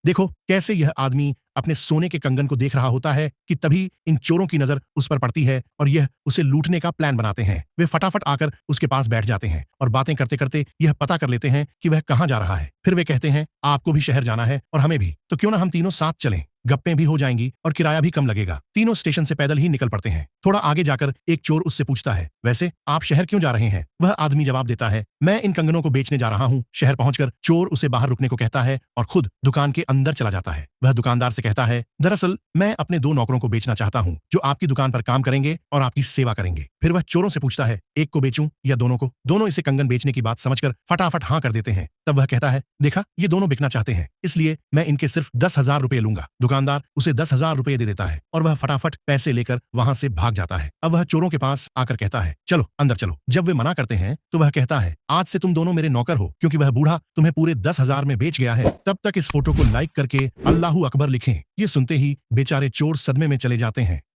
देखो कैसे यह आदमी अपने सोने के कंगन को देख रहा होता है कि तभी इन चोरों की नजर उस पर पड़ती है और यह उसे लूटने का प्लान बनाते हैं। वे फटाफट आकर उसके पास बैठ जाते हैं और बातें करते करते यह पता कर लेते हैं कि वह कहाँ जा रहा है। फिर वे कहते हैं, आपको भी शहर जाना है और हमें भी, तो क्यों ना हम तीनों साथ चलें, गप्पें भी हो जाएंगी और किराया भी कम लगेगा। तीनों स्टेशन से पैदल ही निकल पड़ते हैं। थोड़ा आगे जाकर एक चोर उससे पूछता है, वैसे आप शहर क्यों जा रहे हैं? वह आदमी जवाब देता है, मैं इन कंगनों को बेचने जा रहा हूँ। शहर पहुंचकर चोर उसे बाहर रुकने को कहता है और खुद दुकान के अंदर चला जाता है। वह दुकानदार से कहता है, दरअसल मैं अपने 2 नौकरों को बेचना चाहता हूँ जो आपकी दुकान पर काम करेंगे और आपकी सेवा करेंगे। फिर वह चोरों से पूछता है, एक को बेचूं या दोनों को? दोनों इसे कंगन बेचने की बात समझकर फटाफट हाँ कर देते हैं। तब वह कहता है, देखा, ये दोनों बिकना चाहते हैं, इसलिए मैं इनके सिर्फ 10,000 रुपए लूंगा। दुकानदार उसे 10,000 रुपए दे देता है और वह फटाफट पैसे लेकर वहां से भाग जाता है। अब वह चोरों के पास आकर कहता है, चलो अंदर चलो। जब वे मना करते हैं तो वह कहता है, आज से तुम दोनों मेरे नौकर हो, क्योंकि वह बूढ़ा तुम्हें पूरे 10,000 में बेच गया है। तब तक इस फोटो को लाइक करके अल्लाहू अकबर लिखें। ये सुनते ही बेचारे चोर सदमे में चले जाते हैं।